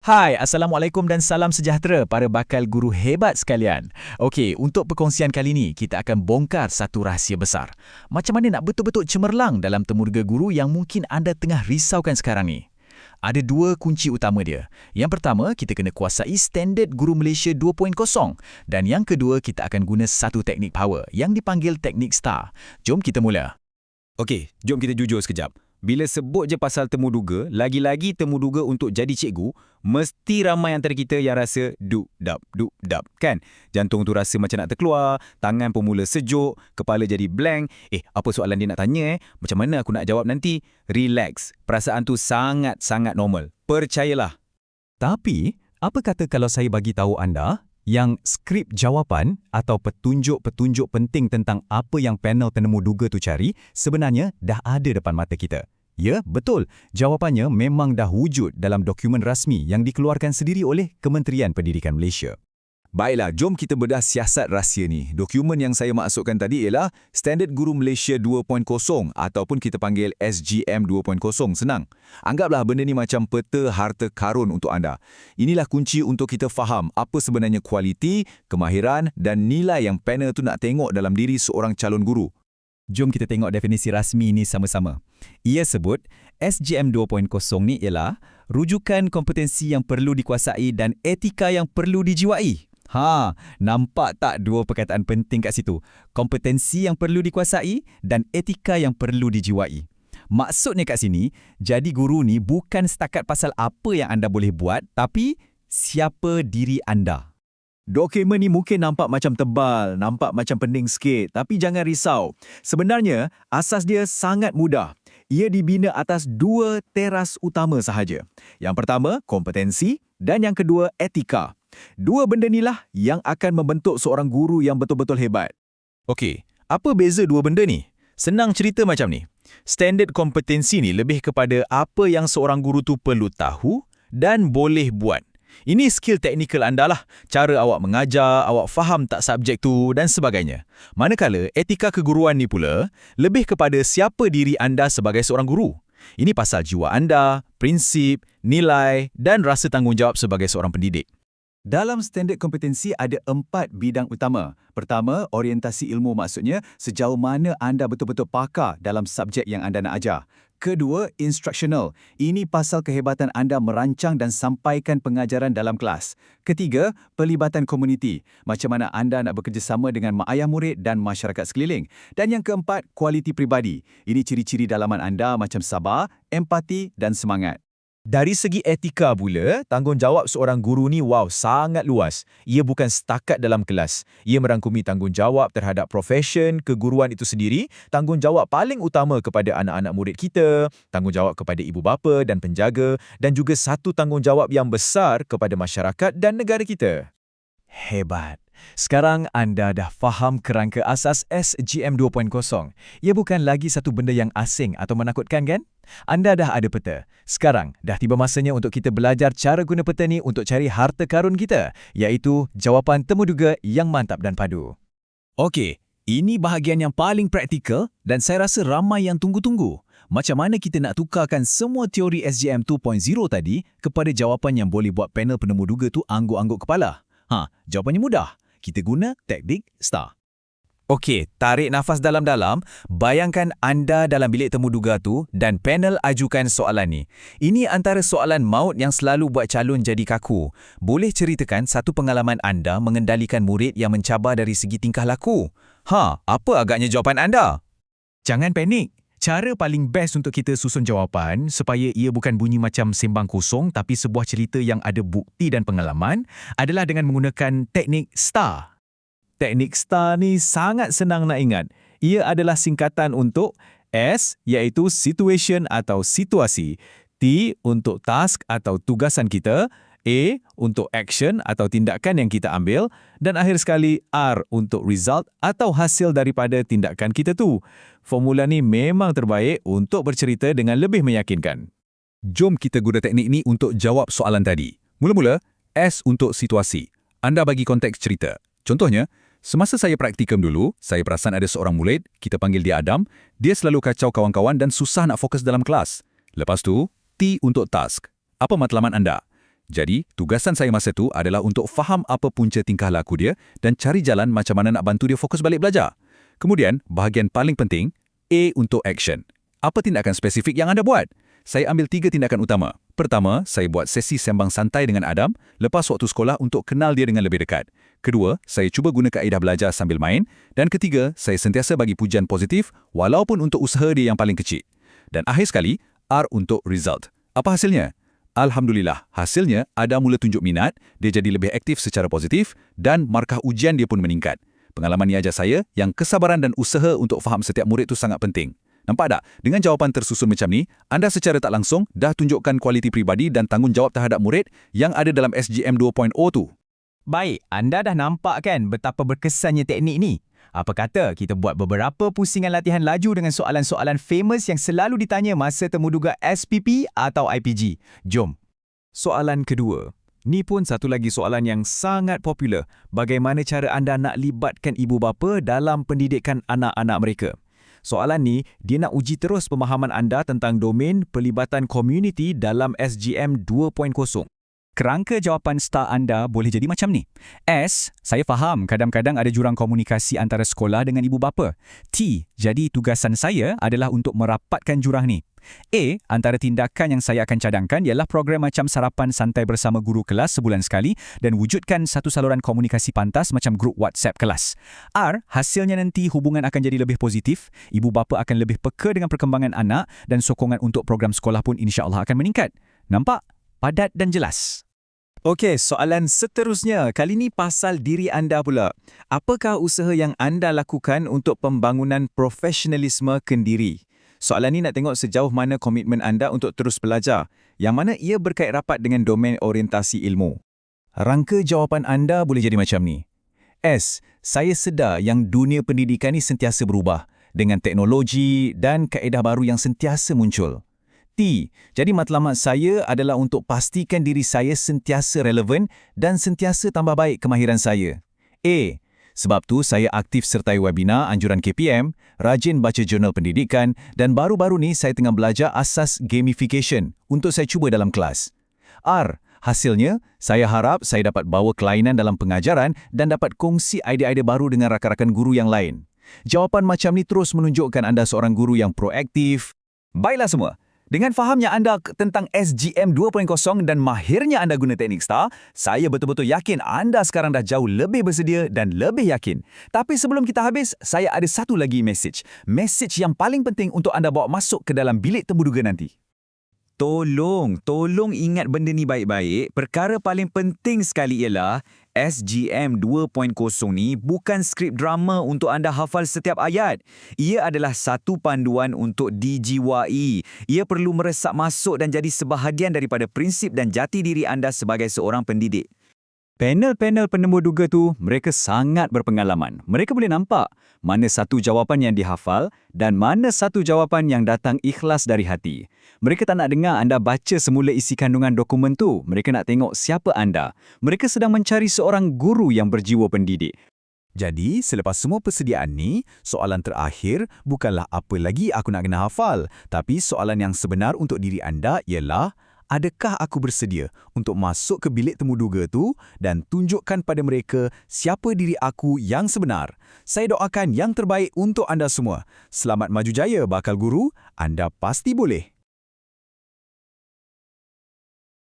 Hai, Assalamualaikum dan salam sejahtera para bakal guru hebat sekalian. Okey, untuk perkongsian kali ini, kita akan bongkar satu rahsia besar. Macam mana nak betul-betul cemerlang dalam temuduga guru yang mungkin anda tengah risaukan sekarang ni? Ada dua kunci utama dia. Yang pertama, kita kena kuasai Standard Guru Malaysia 2.0. Dan yang kedua, kita akan guna satu teknik power yang dipanggil teknik STAR. Jom kita mula. Okey, jom kita jujur sekejap. Bila sebut je pasal temuduga, lagi-lagi temuduga untuk jadi cikgu, mesti ramai antara kita yang rasa duk-dap, kan? Jantung tu rasa macam nak terkeluar, tangan pun mula sejuk, kepala jadi blank. Apa soalan dia nak tanya? Macam mana aku nak jawab nanti? Relax, perasaan tu sangat-sangat normal. Percayalah. Tapi, apa kata kalau saya bagi tahu anda yang skrip jawapan atau petunjuk-petunjuk penting tentang apa yang panel temuduga tu cari sebenarnya dah ada depan mata kita. Ya, betul. Jawapannya memang dah wujud dalam dokumen rasmi yang dikeluarkan sendiri oleh Kementerian Pendidikan Malaysia. Baiklah, jom kita bedah siasat rahsia ni. Dokumen yang saya maksudkan tadi ialah Standard Guru Malaysia 2.0 ataupun kita panggil SGM 2.0. Senang. Anggaplah benda ni macam peta harta karun untuk anda. Inilah kunci untuk kita faham apa sebenarnya kualiti, kemahiran dan nilai yang panel tu nak tengok dalam diri seorang calon guru. Jom kita tengok definisi rasmi ini sama-sama. Ia sebut SGM 2.0 ni ialah rujukan kompetensi yang perlu dikuasai dan etika yang perlu dijiwai. Nampak tak dua perkataan penting kat situ? Kompetensi yang perlu dikuasai dan etika yang perlu dijiwai. Maksudnya kat sini, jadi guru ni bukan setakat pasal apa yang anda boleh buat, tapi siapa diri anda. Dokumen ni mungkin nampak macam tebal, nampak macam pening sikit, tapi jangan risau. Sebenarnya, asas dia sangat mudah. Ia dibina atas dua teras utama sahaja. Yang pertama, kompetensi dan yang kedua, etika. Dua benda inilah yang akan membentuk seorang guru yang betul-betul hebat. Okey, apa beza dua benda ni? Senang cerita macam ni. Standard kompetensi ni lebih kepada apa yang seorang guru tu perlu tahu dan boleh buat. Ini skill teknikal anda lah. Cara awak mengajar, awak faham tak subjek tu dan sebagainya. Manakala etika keguruan ni pula lebih kepada siapa diri anda sebagai seorang guru. Ini pasal jiwa anda, prinsip, nilai dan rasa tanggungjawab sebagai seorang pendidik. Dalam standard kompetensi ada 4 bidang utama. Pertama, orientasi ilmu, maksudnya sejauh mana anda betul-betul pakar dalam subjek yang anda nak ajar. Kedua, instructional. Ini pasal kehebatan anda merancang dan sampaikan pengajaran dalam kelas. Ketiga, pelibatan komuniti. Macam mana anda nak bekerjasama dengan mak ayah murid dan masyarakat sekeliling. Dan yang keempat, kualiti pribadi. Ini ciri-ciri dalaman anda macam sabar, empati dan semangat. Dari segi etika pula, tanggungjawab seorang guru ni sangat luas. Ia bukan setakat dalam kelas. Ia merangkumi tanggungjawab terhadap profesyen keguruan itu sendiri, tanggungjawab paling utama kepada anak-anak murid kita, tanggungjawab kepada ibu bapa dan penjaga, dan juga satu tanggungjawab yang besar kepada masyarakat dan negara kita. Hebat. Sekarang anda dah faham kerangka asas SGM 2.0. Ia bukan lagi satu benda yang asing atau menakutkan, kan? Anda dah ada peta. Sekarang dah tiba masanya untuk kita belajar cara guna peta ni untuk cari harta karun kita, iaitu jawapan temuduga yang mantap dan padu. Okey, ini bahagian yang paling praktikal dan saya rasa ramai yang tunggu-tunggu. Macam mana kita nak tukarkan semua teori SGM 2.0 tadi kepada jawapan yang boleh buat panel penemuduga tu angguk-angguk kepala? Jawapannya mudah. Kita guna teknik STAR. Okey, tarik nafas dalam-dalam. Bayangkan anda dalam bilik temuduga tu dan panel ajukan soalan ni. Ini antara soalan maut yang selalu buat calon jadi kaku. Boleh ceritakan satu pengalaman anda mengendalikan murid yang mencabar dari segi tingkah laku? Apa agaknya jawapan anda? Jangan panik. Cara paling best untuk kita susun jawapan supaya ia bukan bunyi macam sembang kosong tapi sebuah cerita yang ada bukti dan pengalaman adalah dengan menggunakan teknik STAR. Teknik STAR ni sangat senang nak ingat. Ia adalah singkatan untuk S iaitu situation atau situasi, T untuk task atau tugasan kita, A untuk action atau tindakan yang kita ambil dan akhir sekali R untuk result atau hasil daripada tindakan kita tu. Formula ni memang terbaik untuk bercerita dengan lebih meyakinkan. Jom kita guna teknik ni untuk jawab soalan tadi. Mula-mula, S untuk situasi. Anda bagi konteks cerita. Contohnya, semasa saya praktikum dulu, saya perasan ada seorang murid, kita panggil dia Adam, dia selalu kacau kawan-kawan dan susah nak fokus dalam kelas. Lepas tu, T untuk task. Apa matlamat anda? Jadi, tugasan saya masa tu adalah untuk faham apa punca tingkah laku dia dan cari jalan macam mana nak bantu dia fokus balik belajar. Kemudian, bahagian paling penting, A untuk action. Apa tindakan spesifik yang anda buat? Saya ambil 3 tindakan utama. Pertama, saya buat sesi sembang santai dengan Adam lepas waktu sekolah untuk kenal dia dengan lebih dekat. Kedua, saya cuba guna kaedah belajar sambil main. Dan ketiga, saya sentiasa bagi pujian positif walaupun untuk usaha dia yang paling kecil. Dan akhir sekali, R untuk result. Apa hasilnya? Alhamdulillah, hasilnya Adam mula tunjuk minat, dia jadi lebih aktif secara positif dan markah ujian dia pun meningkat. Pengalaman ni ajar saya yang kesabaran dan usaha untuk faham setiap murid itu sangat penting. Nampak tak? Dengan jawapan tersusun macam ni, anda secara tak langsung dah tunjukkan kualiti pribadi dan tanggungjawab terhadap murid yang ada dalam SGM 2.0 tu. Baik, anda dah nampak kan betapa berkesannya teknik ni? Apa kata kita buat beberapa pusingan latihan laju dengan soalan-soalan famous yang selalu ditanya masa temuduga SPP atau IPG. Jom. Soalan kedua. Ni pun satu lagi soalan yang sangat popular. Bagaimana cara anda nak libatkan ibu bapa dalam pendidikan anak-anak mereka? Soalan ni, dia nak uji terus pemahaman anda tentang domain pelibatan komuniti dalam SGM 2.0. Kerangka jawapan STAR anda boleh jadi macam ni. S, saya faham kadang-kadang ada jurang komunikasi antara sekolah dengan ibu bapa. T, jadi tugasan saya adalah untuk merapatkan jurang ni. A, antara tindakan yang saya akan cadangkan ialah program macam sarapan santai bersama guru kelas sebulan sekali dan wujudkan satu saluran komunikasi pantas macam grup WhatsApp kelas. R, hasilnya nanti hubungan akan jadi lebih positif, ibu bapa akan lebih peka dengan perkembangan anak dan sokongan untuk program sekolah pun insya-Allah akan meningkat. Nampak? Padat dan jelas. Okey, soalan seterusnya. Kali ni pasal diri anda pula. Apakah usaha yang anda lakukan untuk pembangunan profesionalisme kendiri? Soalan ni nak tengok sejauh mana komitmen anda untuk terus belajar, yang mana ia berkait rapat dengan domain orientasi ilmu. Rangka jawapan anda boleh jadi macam ni. S, saya sedar yang dunia pendidikan ni sentiasa berubah dengan teknologi dan kaedah baru yang sentiasa muncul. T, jadi matlamat saya adalah untuk pastikan diri saya sentiasa relevan dan sentiasa tambah baik kemahiran saya. A, sebab tu saya aktif sertai webinar anjuran KPM, rajin baca jurnal pendidikan dan baru-baru ni saya tengah belajar asas gamification untuk saya cuba dalam kelas. R, hasilnya saya harap saya dapat bawa kelainan dalam pengajaran dan dapat kongsi idea-idea baru dengan rakan-rakan guru yang lain. Jawapan macam ni terus menunjukkan anda seorang guru yang proaktif. Baiklah semua. Dengan fahamnya anda tentang SGM 2.0 dan mahirnya anda guna teknik STAR, saya betul-betul yakin anda sekarang dah jauh lebih bersedia dan lebih yakin. Tapi sebelum kita habis, saya ada satu lagi mesej. Mesej yang paling penting untuk anda bawa masuk ke dalam bilik temuduga nanti. Tolong ingat benda ni baik-baik. Perkara paling penting sekali ialah SGM 2.0 ni bukan skrip drama untuk anda hafal setiap ayat. Ia adalah satu panduan untuk dijiwai. Ia perlu meresap masuk dan jadi sebahagian daripada prinsip dan jati diri anda sebagai seorang pendidik. Panel-panel penemu duga tu, mereka sangat berpengalaman. Mereka boleh nampak mana satu jawapan yang dihafal dan mana satu jawapan yang datang ikhlas dari hati. Mereka tak nak dengar anda baca semula isi kandungan dokumen tu. Mereka nak tengok siapa anda. Mereka sedang mencari seorang guru yang berjiwa pendidik. Jadi, selepas semua persediaan ni, soalan terakhir bukanlah apa lagi aku nak kena hafal. Tapi soalan yang sebenar untuk diri anda ialah, adakah aku bersedia untuk masuk ke bilik temuduga tu dan tunjukkan pada mereka siapa diri aku yang sebenar? Saya doakan yang terbaik untuk anda semua. Selamat maju jaya, bakal guru. Anda pasti boleh.